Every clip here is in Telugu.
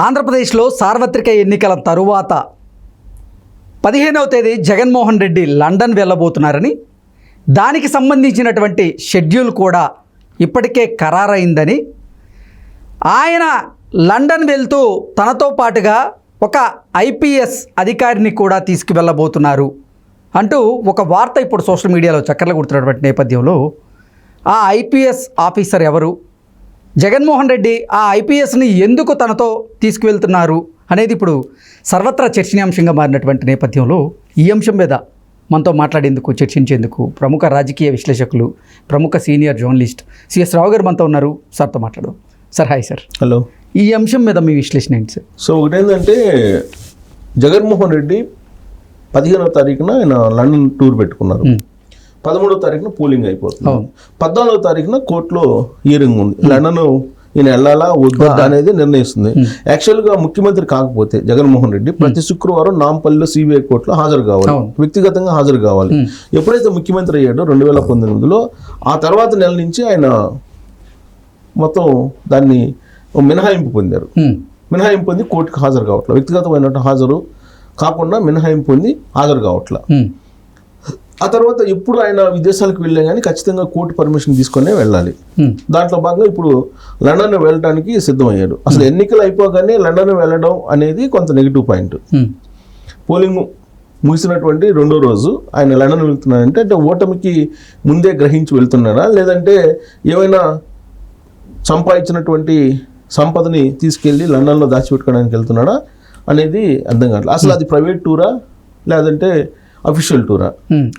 ఆంధ్రప్రదేశ్లో సార్వత్రిక ఎన్నికల తరువాత 15వ తేదీ జగన్మోహన్ రెడ్డి లండన్ వెళ్ళబోతున్నారని, దానికి సంబంధించినటువంటి షెడ్యూల్ కూడా ఇప్పటికే ఖరారైందని, ఆయన లండన్ వెళ్తూ తనతో పాటుగా ఒక ఐపీఎస్ అధికారిని కూడా తీసుకువెళ్ళబోతున్నారు అంటూ ఒక వార్త ఇప్పుడు సోషల్ మీడియాలో చక్కర్లు కొడుతున్నటువంటి నేపథ్యంలో ఆ ఐపీఎస్ ఆఫీసర్ ఎవరు, జగన్మోహన్ రెడ్డి ఆ ఐపీఎస్ని ఎందుకు తనతో తీసుకువెళ్తున్నారు అనేది ఇప్పుడు సర్వత్రా చర్చనీయాంశంగా మారినటువంటి నేపథ్యంలో ఈ అంశం మీద మనతో మాట్లాడేందుకు, చర్చించేందుకు ప్రముఖ రాజకీయ విశ్లేషకులు, ప్రముఖ సీనియర్ జర్నలిస్ట్ సిఎస్ రావు గారు మనతో ఉన్నారు. సార్తో మాట్లాడదాం. Sir, hi sir. హలో. ఈ అంశం మీద మీ విశ్లేషణ ఏంటి సార్? సో ఒకటేంటంటే, జగన్మోహన్ రెడ్డి 15వ తారీఖున ఆయన లండన్ టూర్ పెట్టుకున్నారు. 13వ తారీఖున పోలింగ్ అయిపోతుంది. 14వ తారీఖున కోర్టులో హియరింగ్ ఉంది. లండన్ ఈయన వెళ్ళాలా వద్దా అనేది నిర్ణయిస్తుంది. యాక్చువల్గా ముఖ్యమంత్రి కాకపోతే జగన్మోహన్ రెడ్డి ప్రతి శుక్రవారం నాంపల్లిలో సిబిఐ కోర్టులో హాజరు కావాలి, వ్యక్తిగతంగా హాజరు కావాలి. ఎప్పుడైతే ముఖ్యమంత్రి అయ్యాడో 2019లో, ఆ తర్వాత నెల నుంచి ఆయన మొత్తం దాన్ని మినహాయింపు పొందారు. మినహాయింపు పొంది కోర్టుకు హాజరు కావట్లేదు. వ్యక్తిగతమైన హాజరు కాకుండా మినహాయింపు పొంది హాజరు కావట్లేదు. ఆ తర్వాత ఎప్పుడు ఆయన విదేశాలకు వెళ్ళే కానీ ఖచ్చితంగా కోర్టు పర్మిషన్ తీసుకునే వెళ్ళాలి. దాంట్లో భాగంగా ఇప్పుడు లండన్ వెళ్ళడానికి సిద్ధమయ్యాడు. అసలు ఎన్నికలు అయిపోగానే లండన్ వెళ్ళడం అనేది కొంత నెగిటివ్ పాయింట్. పోలింగ్ ముగిసినటువంటి 2వ రోజు ఆయన లండన్ వెళ్తున్నాడంటే అంటే ఓటమికి ముందే గ్రహించి వెళ్తున్నాడా, లేదంటే ఏమైనా సంపాదించినటువంటి సంపదని తీసుకెళ్ళి లండన్లో దాచిపెట్టుకోవడానికి వెళ్తున్నాడా అనేది అర్థం కావట్లేదు. అసలు అది ప్రైవేట్ టూరా లేదంటే అఫీషియల్ టూరా,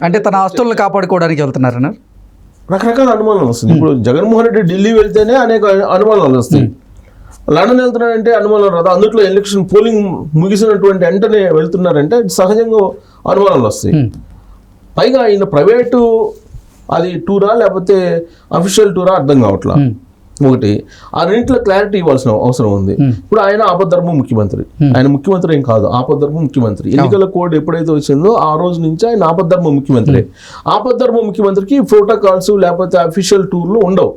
అంటే తన ఆస్తులను కాపాడుకోవడానికి వెళ్తున్నారన్న రకరకాల అనుమానాలు వస్తుంది. ఇప్పుడు జగన్మోహన్ రెడ్డి ఢిల్లీ వెళ్తేనే అనేక అనుమానాలు వస్తాయి. లండన్ వెళ్తున్నాడంటే అనుమానాలు రాదు. అందులో ఎలక్షన్ పోలింగ్ ముగిసినటువంటి వెంటనే వెళ్తున్నారంటే సహజంగా అనుమానాలు వస్తాయి. పైగా ఆయన ప్రైవేటు అది టూరా లేకపోతే అఫీషియల్ టూరా అర్థం కావట్లా. ఒకటి ఆ రెండింటిలో క్లారిటీ ఇవ్వాల్సిన అవసరం ఉంది. ఇప్పుడు ఆయన ఆపద్ధర్మ ముఖ్యమంత్రి, ఆయన ముఖ్యమంత్రి ఏం కాదు, ఆపద్ధర్మ ముఖ్యమంత్రి. ఎన్నికల కోడ్ ఎప్పుడైతే వచ్చిందో ఆ రోజు నుంచి ఆయన ఆపద్ధర్మ ముఖ్యమంత్రి. ఆపద్ధర్మ ముఖ్యమంత్రికి ప్రోటోకాల్స్ లేకపోతే అఫీషియల్ టూర్లు ఉండవు.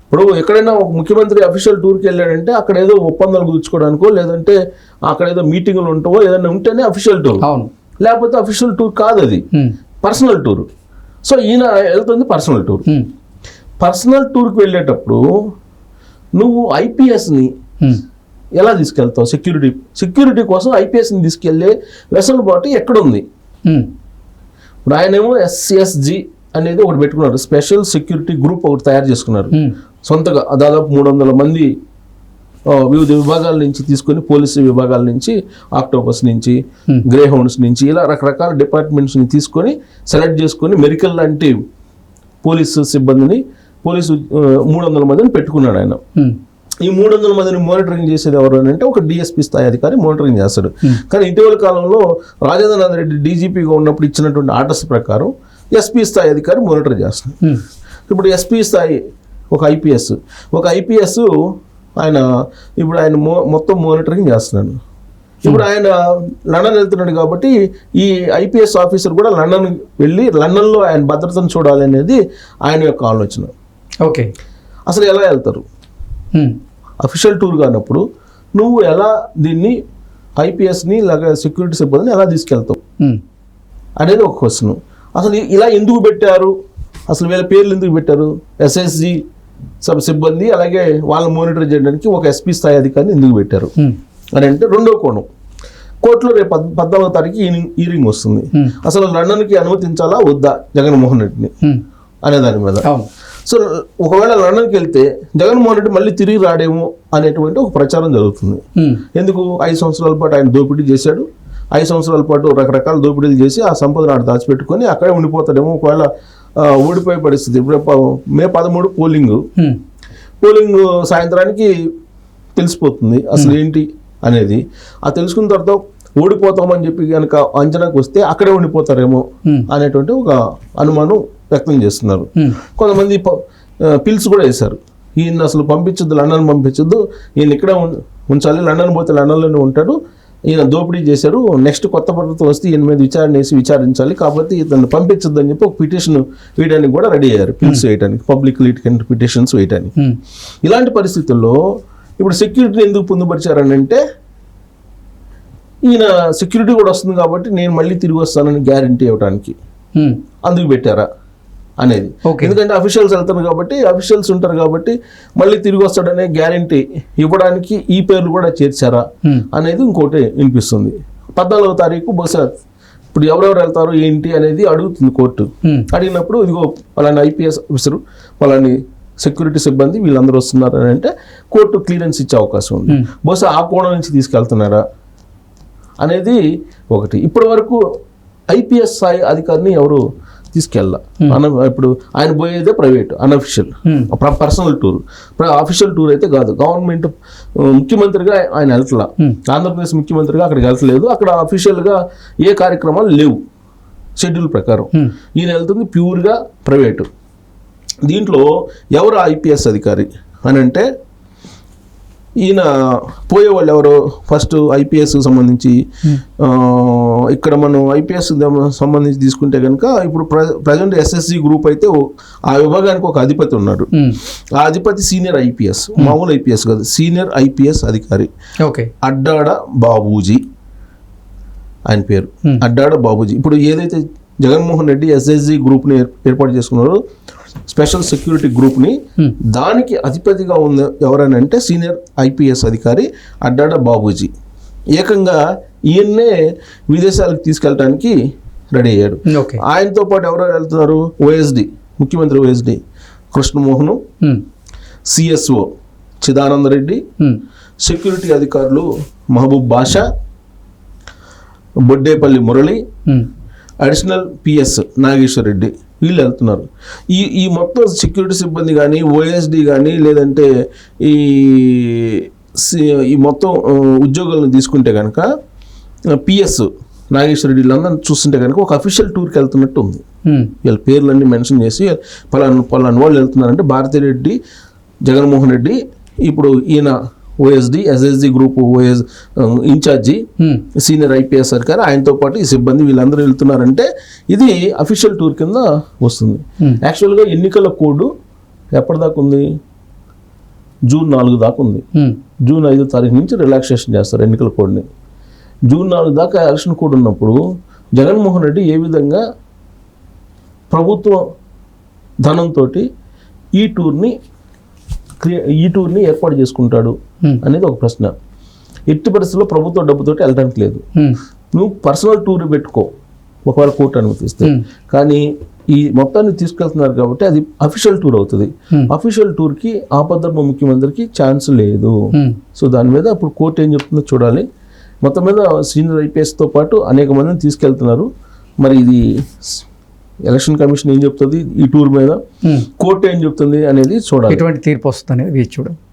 ఇప్పుడు ఎక్కడైనా ఒక ముఖ్యమంత్రి అఫీషియల్ టూర్కి వెళ్ళాడంటే అక్కడ ఏదో ఒప్పందాలు కూర్చుకోవడానికో లేదంటే అక్కడ ఏదో మీటింగులు ఉంటావో ఏదైనా ఉంటేనే అఫీషియల్ టూర్, లేకపోతే అఫీషియల్ టూర్ కాదు, అది పర్సనల్ టూర్. సో ఈయన వెళ్తుంది పర్సనల్ టూర్. పర్సనల్ టూర్కి వెళ్ళేటప్పుడు నువ్వు ఐపీఎస్ని ఎలా తీసుకెళ్తావు? సెక్యూరిటీ కోసం ఐపీఎస్ని తీసుకెళ్లే వెసులుబాటు ఎక్కడుంది? ఇప్పుడు ఆయనేమో ఎస్ఎస్జి అనేది ఒకటి పెట్టుకున్నారు, స్పెషల్ సెక్యూరిటీ గ్రూప్ ఒకటి తయారు చేసుకున్నారు సొంతగా. దాదాపు 300 మంది వివిధ విభాగాల నుంచి తీసుకొని, పోలీసు విభాగాల నుంచి, ఆక్టోపస్ నుంచి, గ్రే హౌండ్స్ నుంచి, ఇలా రకరకాల డిపార్ట్మెంట్స్ని తీసుకొని సెలెక్ట్ చేసుకొని మెడికల్ లాంటి పోలీసు సిబ్బందిని, పోలీసు 300 మందిని పెట్టుకున్నాడు ఆయన. ఈ 300 మందిని మానిటరింగ్ చేసేది ఎవరు అంటే ఒక డిఎస్పీ స్థాయి అధికారి మానిటరింగ్ చేస్తాడు. కానీ ఇటీవల కాలంలో రాజేంద్రనాథ్ రెడ్డి డీజీపీగా ఉన్నప్పుడు ఇచ్చినటువంటి ఆర్డర్స్ ప్రకారం ఎస్పీ స్థాయి అధికారి మానిటర్ చేస్తాడు. ఇప్పుడు ఎస్పీ స్థాయి ఒక ఐపీఎస్ ఆయన ఇప్పుడు ఆయన మొత్తం మానిటరింగ్ చేస్తున్నాడు. ఇప్పుడు ఆయన లండన్ వెళ్తున్నాడు కాబట్టి ఈ ఐపీఎస్ ఆఫీసర్ కూడా లండన్ వెళ్ళి లండన్లో ఆయన భద్రతను చూడాలి అనేది ఆయన యొక్క ఆలోచన. ఓకే, అసలు ఎలా వెళ్తారు? అఫీషియల్ టూర్ కానప్పుడు నువ్వు ఎలా దీన్ని ఐపీఎస్ని లేక సెక్యూరిటీ సిబ్బందిని ఎలా తీసుకెళ్తావు అనేది ఒక క్వశ్చన్. అసలు ఇలా ఎందుకు పెట్టారు, అసలు వీళ్ళ పేర్లు ఎందుకు పెట్టారు? ఎస్ఎస్జి సిబ్బంది అలాగే వాళ్ళని మానిటర్ చేయడానికి ఒక ఎస్పీ స్థాయి అధికారిని ఎందుకు పెట్టారు అని అంటే రెండో కోణం. కోర్టులో రేపు 14వ తారీఖు హియరింగ్ వస్తుంది. అసలు లండన్కి అనుమతించాలా వద్దా జగన్మోహన్ రెడ్డిని అనే దాని మీద. సో ఒకవేళ లండన్కి వెళ్తే జగన్మోహన్ రెడ్డి మళ్ళీ తిరిగి రాడేమో అనేటువంటి ఒక ప్రచారం జరుగుతుంది. ఎందుకు? 5 సంవత్సరాల పాటు ఆయన దోపిడీ చేశాడు. 5 సంవత్సరాల పాటు రకరకాల దోపిడీలు చేసి ఆ సంపదను ఆడ దాచిపెట్టుకొని అక్కడే ఉండిపోతాడేమో. ఒకవేళ ఓడిపోయే పరిస్థితి. ఇప్పుడు మే 13 పోలింగ్ సాయంత్రానికి తెలిసిపోతుంది అసలు ఏంటి అనేది. ఆ తెలుసుకున్న తర్వాత ఓడిపోతామని చెప్పి కనుక అంచనాకు వస్తే అక్కడే ఉండిపోతారేమో అనేటువంటి ఒక అనుమానం వ్యక్తం చేస్తున్నారు. కొంతమంది పిల్స్ కూడా వేశారు, ఈయన అసలు పంపించొద్దు, లండన్ పంపించొద్దు, ఈయన ఇక్కడే ఉంచాలి, లండన్ పోతే లండన్లోనే ఉంటాడు, ఈయన దోపిడీ చేశారు, నెక్స్ట్ కొత్త ప్రభుత్వం వస్తే ఈయన మీద విచారించాలి కాబట్టి ఇతను పంపించొద్దు అని చెప్పి ఒక పిటిషన్ వేయడానికి కూడా రెడీ అయ్యారు. పిల్స్ వేయడానికి, పబ్లిక్ లిటిగెంట్ పిటిషన్స్ వేయడానికి. ఇలాంటి పరిస్థితుల్లో ఇప్పుడు సెక్యూరిటీని ఎందుకు పొందుపరిచారని అంటే ఈయన సెక్యూరిటీ కూడా వస్తుంది కాబట్టి నేను మళ్ళీ తిరిగి వస్తానని గ్యారంటీ ఇవ్వడానికి అందుకు పెట్టారా అనేది. Okay. ఎందుకంటే అఫీషియల్స్ వెళ్తారు కాబట్టి, అఫీషియల్స్ ఉంటారు కాబట్టి మళ్ళీ తిరిగి వస్తాడనే గ్యారంటీ ఇవ్వడానికి ఈ పేర్లు కూడా చేర్చారా అనేది ఇంకోటి వినిపిస్తుంది. 14వ తారీఖు బహుశా ఇప్పుడు ఎవరెవరు వెళ్తారు ఏంటి అనేది అడుగుతుంది కోర్టు. అడిగినప్పుడు ఇదిగో వాళ్ళని ఐపీఎస్ ఆఫీసరు, వాళ్ళని సెక్యూరిటీ సిబ్బంది వీళ్ళందరూ వస్తున్నారు అని అంటే కోర్టు క్లియరెన్స్ ఇచ్చే అవకాశం ఉంది. బహుశా ఆ కోణం నుంచి తీసుకెళ్తున్నారా అనేది ఒకటి. ఇప్పటి వరకు ఐపీఎస్ స్థాయి అధికారిని ఎవరు తీసుకెళ్ళ. ఇప్పుడు ఆయన పోయేదే private, unofficial, personal tour. Official tour అయితే కాదు. గవర్నమెంట్ ముఖ్యమంత్రిగా ఆయన వెళ్తలా, ఆంధ్రప్రదేశ్ ముఖ్యమంత్రిగా అక్కడికి వెళ్తలేదు. అక్కడ అఫీషియల్గా ఏ కార్యక్రమాలు లేవు షెడ్యూల్ ప్రకారం. ఈయన వెళ్తుంది ప్యూర్గా ప్రైవేటు. దీంట్లో ఎవరు ఐపీఎస్ అధికారి అని అంటే ఈయన పోయేవాళ్ళు ఎవరు? ఫస్ట్ ఐపీఎస్ సంబంధించి ఇక్కడ మనం ఐపీఎస్ సంబంధించి తీసుకుంటే కనుక ఇప్పుడు ప్రజెంట్ ఎస్ఎస్సి గ్రూప్ అయితే ఆ విభాగానికి ఒక అధిపతి ఉన్నాడు. ఆ అధిపతి సీనియర్ ఐపీఎస్, మామూలు ఐపీఎస్ కాదు, సీనియర్ ఐపీఎస్ అధికారి. అడ్డాడ బాబూజీ ఆయన పేరు, అడ్డాడ బాబూజీ. ఇప్పుడు ఏదైతే జగన్మోహన్ రెడ్డి ఎస్ఎస్జి గ్రూప్ని ఏర్పాటు చేసుకున్నారో, స్పెషల్ సెక్యూరిటీ గ్రూప్ని, దానికి అధిపతిగా ఉంది ఎవరని అంటే సీనియర్ ఐపీఎస్ అధికారి అడ్డాడ బాబూజీ. ఏకంగా ఈయన్నే విదేశాలకు తీసుకెళ్ళడానికి రెడీ అయ్యాడు. ఆయనతో పాటు ఎవరెవరు వెళ్తున్నారు? ఓఎస్డి, ముఖ్యమంత్రి ఓఎస్డి కృష్ణమోహన్, సిఎస్ఓ చిదానంద రెడ్డి, సెక్యూరిటీ అధికారులు మహబూబ్ బాషా, బొడ్డేపల్లి మురళి, అడిషనల్ పిఎస్ నాగేశ్వర్ రెడ్డి, వీళ్ళు వెళ్తున్నారు. ఈ మొత్తం సెక్యూరిటీ సిబ్బంది కానీ, ఓఎస్డి కానీ, లేదంటే ఈ మొత్తం ఉద్యోగులను తీసుకుంటే కనుక పిఎస్ నాగేశ్వర రెడ్డి వీళ్ళందరూ చూస్తుంటే కనుక ఒక అఫీషియల్ టూర్కి వెళ్తున్నట్టు ఉంది. వీళ్ళ పేర్లన్నీ మెన్షన్ చేసి పలానా వాళ్ళు వెళ్తున్నారంటే భారతిరెడ్డి, జగన్మోహన్ రెడ్డి, ఇప్పుడు ఈయన OSD SSG group OS incharge senior IPS అధికారి, ఆయనతో పాటు ఈ సిబ్బంది వీళ్ళందరూ వెళ్తున్నారంటే ఇది అఫీషియల్ టూర్ కింద వస్తుంది. యాక్చువల్గా ఎన్నికల కోడ్ ఎప్పటిదాకా ఉంది? జూన్ 4 దాకా ఉంది. జూన్ 5వ తారీఖు నుంచి రిలాక్సేషన్ చేస్తారు ఎన్నికల కోడ్ని. జూన్ 4 దాకా ఎలక్షన్ కోడ్ ఉన్నప్పుడు జగన్మోహన్ రెడ్డి ఏ విధంగా ప్రభుత్వ ధనంతో ఈ టూర్ని ఏర్పాటు చేసుకుంటాడు అనేది ఒక ప్రశ్న. ఎట్టి పరిస్థితుల్లో ప్రభుత్వ డబ్బుతోటి వెళ్ళడానికి లేదు. నువ్వు పర్సనల్ టూర్ పెట్టుకో ఒకవేళ కోర్టు అనుమతిస్తే, కానీ ఈ మొత్తాన్ని తీసుకెళ్తున్నారు కాబట్టి అది అఫీషియల్ టూర్ అవుతుంది. అఫీషియల్ టూర్కి ఆపద్ధర్మ ముఖ్యమంత్రికి ఛాన్స్ లేదు. సో దాని మీద ఇప్పుడు కోర్టు ఏం చెప్తుందో చూడాలి. మొత్తం మీద సీనియర్ ఐపీఎస్తో పాటు అనేక మందిని తీసుకెళ్తున్నారు. మరి ఇది ఎలక్షన్ కమిషన్ ఏం చెప్తుంది ఈ టూర్ మీద, కోర్టు ఏం చెప్తుంది అనేది చూడాలి. ఎటువంటి తీర్పు వస్తుంది అనేది చూడాలి.